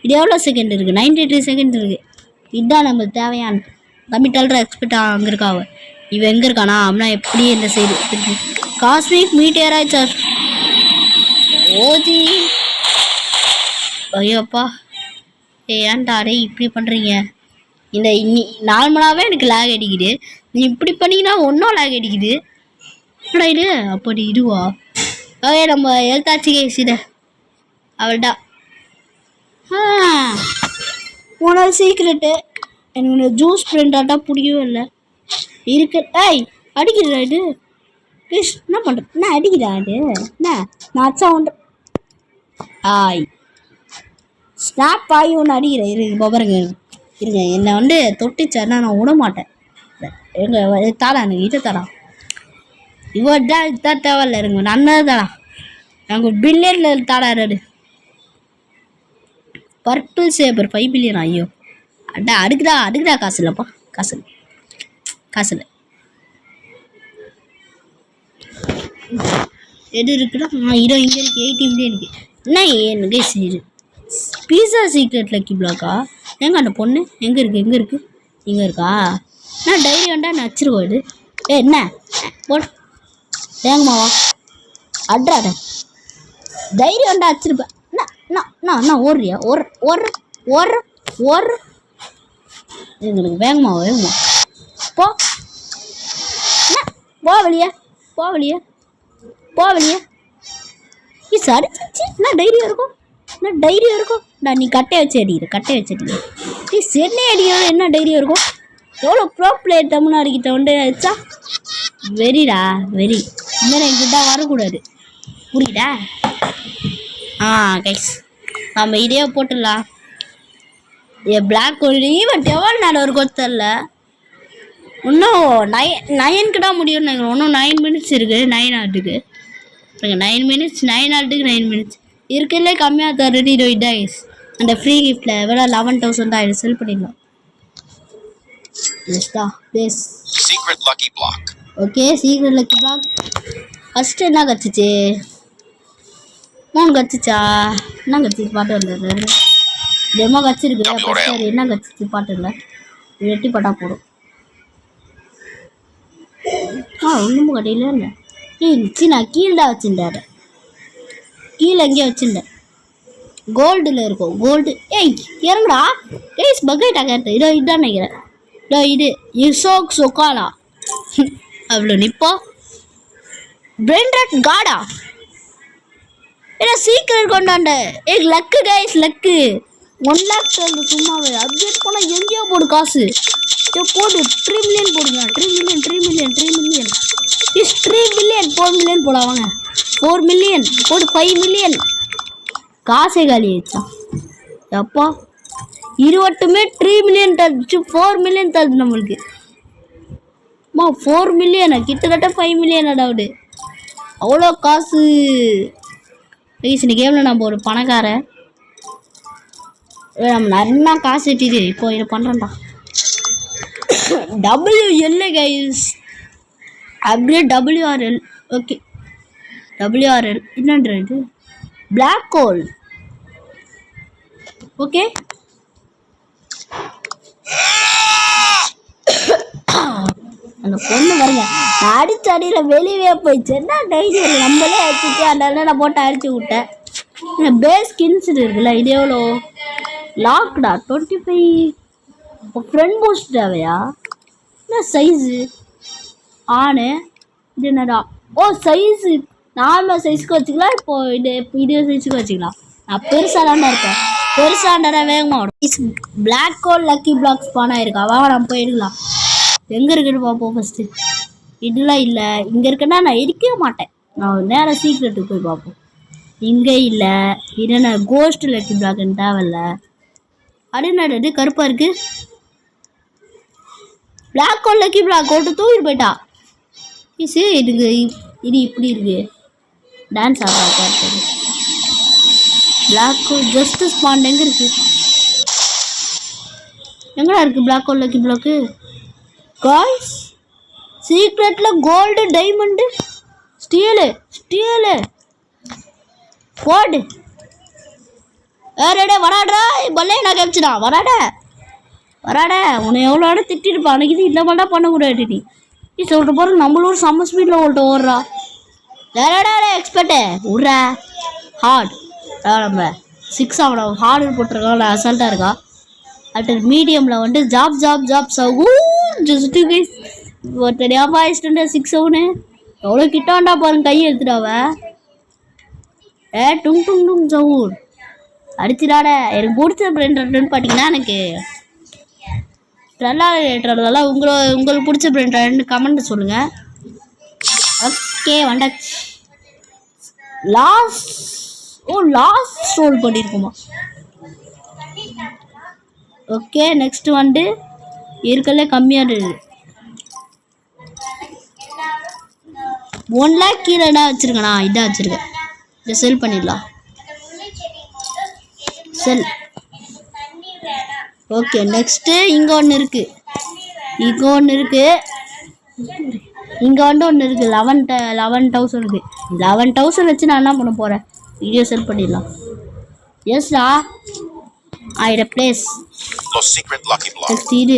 இது எவ்வளோ செகண்ட் இருக்குது? 93 செகண்ட் இருக்குது. இதுதான் நம்மளுக்கு தேவையான கம்மிட்டால்ற எக்ஸ்பெக்ட் அங்கே இருக்காவ. இவன் எங்கே இருக்கானா அப்படின்னா எப்படி இந்த சைடு காஸ்மிக் மீட்டியரா சார் ஓஜி. ஐயோப்பா ஏன்டாரே இப்படி பண்ணுறீங்க? இந்த நார்மலாகவே எனக்கு லேக் அடிக்குது, நீ இப்படி பண்ணிங்கன்னா ஒன்றும் லேக் அடிக்குது. என்னடா இது? அப்படி இதுவா? ஓகே நம்ம எழுத்தாச்சு கேஸ் இதை அவள்டா. உனது சீக்ரெட்டு எனக்கு ஜூஸ் பிரிண்டாட்டா பிடிக்கவே இல்லை இருக்கு. அடிக்கிறா இது ப்ளீஸ். என்ன பண்ணுற? என்ன அடிக்கிறா இது? என்ன நான் அச்சா ஒன்று ஸ்னாப் ஆகி ஒன்று அடிக்கிறேன். இருக்கு பாருங்க, இருங்க என்னை தொட்டுச்சாருன்னா நான் விட மாட்டேன். எங்கள் தாடா எனக்கு இது தரா இவதான் இதுதான் தேவையில்ல. இருங்க நன்னது தாடா நாங்கள் பில்லியனில் தாடாரு. Purple sabre 5 billion. ஐயோ அடா அடுக்குதா காசு இல்லைப்பா, காசு இல்லை. எது இருக்குன்னா இதோ இங்கே இருக்குது 80 மில்லியன் இருக்குது. என்ன எனக்கு சரி பீஸா சீக்ரெட் லக்கி பிளாக்கா? எங்க அந்த பொண்ணு எங்கே இருக்குது? இங்கே இருக்கா? நான் டைரி வேண்டா நச்சிருக்கோம் இது. என்ன போட் தேங்கம்மாவா அட்ராட தைரியம் வேண்டா வச்சிருப்பேன். என்ன ஓடுறியா? ஓடுற எங்களுக்கு வேகமா போ வெளியே அடிச்சு என்ன தைரியம் இருக்கும்? நான் நீ கட்டை வச்சு அடிக்கிற நீ சென்னை அடிக்கிறது என்ன தைரியம் இருக்கும்? எவ்வளோ ப்ரோ பிளேயர் தமிழ்நாடுகிட்ட அடிச்சா வெறிடா வெறி. இனிமேல் என்கிட்ட வரக்கூடாது, புரியுதா? கைஸ் நம்ம இதே போட்டுடலாம். பிளாக் கோல்டு ஈவெண்ட் எவ்வளோ நேரம் இருக்கும் தெரில. இன்னும் 9 தான் முடியும்னு நினைக்கிறேன். இன்னும் 9 மினிட்ஸ் இருக்குது. 9 ஆட்டுக்கு 9 மினிட்ஸ் 9 ஆட்டுக்கு 9 மினிட்ஸ் இருக்குல்ல. கம்மியாக தர்றது கைஸ். அந்த ஃப்ரீ கிஃப்டில் எவ்வளோ 11,000 ஆயிடும். செல் பண்ணிடலாம். Okay secret lucky block first என்ன கற்றுச்சு? 3 கற்றுச்சா? என்ன கற்றுச்சு பாட்டு வந்தது? டெமோ கச்சிருக்கு. ஃபஸ்ட்டு என்ன கற்றுச்சு பாட்டு இல்லை, வெட்டி பட்டா போடும். ஒன்றும் கடையில் இல்லை. நான் கீழே வச்சுருந்தேன். கீழே எங்கேயோ வச்சுருந்தேன். கோல்டில் இருக்கும். Gold இறங்குடா guys. பக்கெட்டா கேட்டேன். இதான் நினைக்கிறேன். இது இசோக் சொக்காலா அவ்வளோ நிப்போ பிரெண்டாட் காடா. ஏன்னா சீக்கிரம் கொண்டாண்ட லக்கு கைஸ். லக்கு 1 lakh சும்மாவே அப்டேட் போனால் எங்கேயோ போடு காசு. போடு 3 மில்லியன் போடுங்க. 3 மில்லியன் 3 மில்லியன் 4 மில்லியன் போடாவாங்க. 4 மில்லியன் போடு. 5 மில்லியன் காசே காலி ஆயிடுச்சா? அப்பா இருவட்டுமே 3 மில்லியன் தச்சு 4 மில்லியன் தருது நம்மளுக்கு. 4 மில்லியனா? கிட்டத்தட்ட 5 மில்லியன் அடாவுடு. அவ்வளோ காசு ப்ளீஸ். இந்த கேமில் நம்ம ஒரு பணக்காரன். நம்ம நிறையா காசு இட்டிது. இப்போ இதை பண்ணுறேன்டா. WL guys. அப்படியே WRL. ஓகே WRL என்னன்ற இது? Black hole. ஓகே அந்த பொண்ணு பாருங்க, நான் அடிச்ச அடியில் வெளியே போயிடுச்சு. என்ன டைரி நம்மளே அடிச்சிச்சு. அதனால நான் போட்டு அடிச்சு விட்டேன். பேஸ் ஸ்கின்ஸ் இருக்குல்ல, இது எவ்வளோ? லாக்டா 25. ஃப்ரெண்ட் பூஸ்ட் தேவையா? என்ன சைஸு? ஆனு இது என்னடா? சைஸு நார்மல் சைஸுக்கு வச்சுக்கலாம். இப்போ இது சைஸுக்கு வச்சுக்கலாம். நான் பெருசாக தானே இருப்பேன். பெருசாண்டா வேகமா வரும். பிளாக் கோல் லக்கி பிளாக் ஸ்பான் ஆயிருக்கா. வாங்க நம்ம போய் எடுக்கலாம். எங்க இருக்குன்னு பார்ப்போம் ஃபர்ஸ்ட். இதெல்லாம் இல்லை. இங்க இருக்குன்னா நான் இருக்கவே மாட்டேன். நான் நேரம் சீக்ரெட்டுக்கு போய் பார்ப்போம். இங்க இல்ல. என்ன கோஸ்ட் லக்கி பிளாக்னு தேவையில்ல. அது கருப்பா இருக்கு. பிளாக் கோல் லக்கி பிளாக் போட்டு தூக்கிட்டு போயிட்டா. இதுக்கு இது இப்படி இருக்கு. டான்ஸ் ஆடுறா. பிளாக் ஹோல் ஜஸ்ட் ஸ்பாண்ட் எங்க இருக்கு? எங்கடா இருக்கு black hole lucky block? Guys சீக்ரெட்ல கோல்டு டைமண்ட் ஸ்டீலு போடு. ஏடே வராடா. பல்லே நான் கேப்சடா. வராட உன்னை எவ்வளோ இடம் திட்டிருப்பா. அன்னைக்கு இது இந்த மாதிரிலாம் பண்ணக்கூடாது. நீ சொல்லிட்டு போகிற நம்மளும் செம்ம ஸ்பீடில் ஓட்ட ஓடுறா. டேடா எக்ஸ்பர்ட்டு விட்றா. ஹார்ட் நம்ம 6 அவனை ஹார்டு போட்டிருக்கான். நான் அசால்ட்டாக இருக்கா. அடுத்து மீடியமில் வந்துட்டு ஜாப் ஜஸ்ட்டு கைஸ் ஒருத்தனையா பாய்ச்சிட்டு 6 அவனு எவ்வளோ கிட்டாண்டா பாருங்க. கையை எடுத்துட்டாவ. டுங் டுங் டுங் சவுர் அடிச்சுடாட. எனக்கு பிடிச்ச பிரெண்ட் பார்த்தீங்கன்னா எனக்கு ட்ரெல்லாக உங்களுக்கு பிடிச்ச பிரெண்ட் கமெண்ட் சொல்லுங்கள். ஓகே வந்தாச்சு. லாஸ்ட் ரோல் பண்ணியிருக்குமா. ஓகே நெக்ஸ்ட் வந்து இருக்கல கம்மியானது 1 lakh கீழே என்ன வச்சுருக்கேண்ணா. இதான் வச்சுருக்கேன். இதை செல் பண்ணிடலாம். செல். ஓகே நெக்ஸ்ட்டு இங்கே ஒன்று இருக்குது. இங்கே ஒன்று இருக்குது. 11,000 இருக்குது. 11,000 வச்சு நான் என்ன பண்ண போகிறேன்? வீடியோ செல் பண்ணிடலாம். எஸ்டா ஆயிட பிளேஸ். நெக்ஸ்ட் இது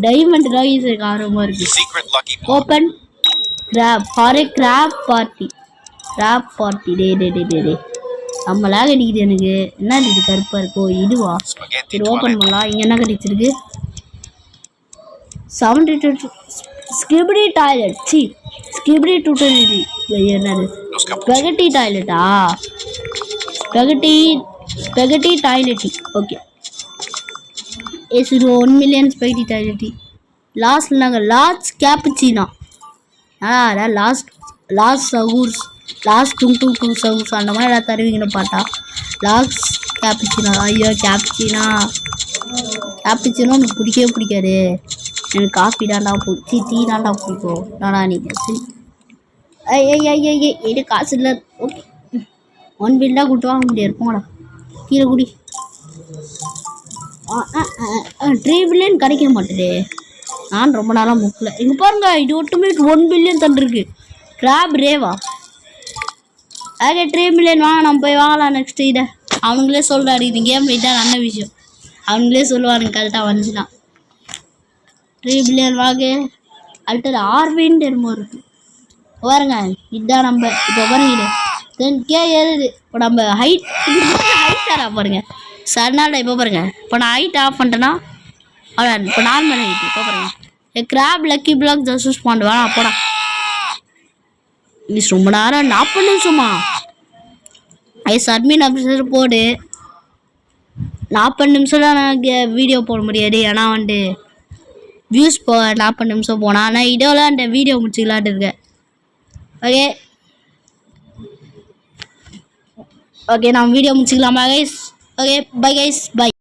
டைமண்ட் ராய்ஸ் ஆர்வமாக இருக்குது. ஓப்பன் கிராப் பார்ட்டி டே நம்மளாக அடிக்குது. எனக்கு என்ன இது கருப்பாக இருக்கோ இதுவா. சரி ஓப்பன் பண்ணலாம். இங்கே என்ன கிடைச்சிருக்கு? 72 ஸ்கிபிடி டாய்லெட். ஸ்கிபிடி டூட்டல். என்னது ஸ்பெகட்டி டாய்லெட்டா? ஸ்பெகட்டி டாய்லெட்டி. ஓகே இது 1 million ஸ்பெகட்டி டாய்லெட்டி. லாஸ்ட்டில் நாங்கள் லாஸ்ட் கேப்புச்சினா. அதான் லாஸ்ட் சகூர்ஸ் லாஸ்ட் டூ சகூர்ஸ் அந்த மாதிரி எல்லாம் தருவீங்கன்னு பார்த்தா லாஸ்ட் கேப்புச்சினா. ஐயோ கேப்புச்சினா எனக்கு பிடிக்கவே பிடிக்காது. எனக்கு காஃபி தாண்டா டீ தாண்டா பிடிக்கும். நானா நீங்கள் ஐய காசு இல்லை. ஓகே 1 பில்லாக கொடுத்து வாங்க முடியாது. போங்கடா கீழே குடி. 3 billion கிடைக்க மாட்டேது. நான் ரொம்ப நாளாக முக்கல. இங்கே பாருங்க இது ஒட்டுமே 1 billion தந்துருக்கு. கிராப் ரேவா. ஓகே 3 million வாங்க நம்ம போய் வாங்கலாம். நெக்ஸ்ட்டு இதை அவனுங்களே சொல்கிறாரு. இது கேம் இதான் நல்ல விஷயம். அவனுங்களே சொல்லுவானுங்க கரெக்டாக வந்துச்சுன்னா. 3 billion வாங்க. அடுத்தது ஆர்வின்னு என்னமோ இருக்குது பாருங்க. இதுதான் நம்ம இப்போ பாருங்க 10K ஏறுது. இப்போ நம்ம ஹைட் ஆஃப் பாருங்க. சடனாக இப்போ பாருங்க. இப்போ நான் ஹைட் ஆஃப் பண்ணிட்டேன்னா அவ்வளோ. இப்போ நார்மல் ஹைட். இப்போ பாருங்க grab lucky block just spawned வேணாம். அப்போடா இது ரொம்ப நேரம் 40 நிமிஷமா. அட்மின் ஆஃபீஸர் போடு. 40 நிமிஷம் தான் நான் வீடியோ போட முடியாது. ஏன்னா வந்துட்டு வியூஸ் 40 நிமிஷம் போனால். ஆனால் இதோல அந்த வீடியோ முடிச்சுக்கலான்ட்டு இருக்கேன். ஓகே நம்ம வீடியோ முடிச்சுக்கலாமா guys? Okay bye guys by.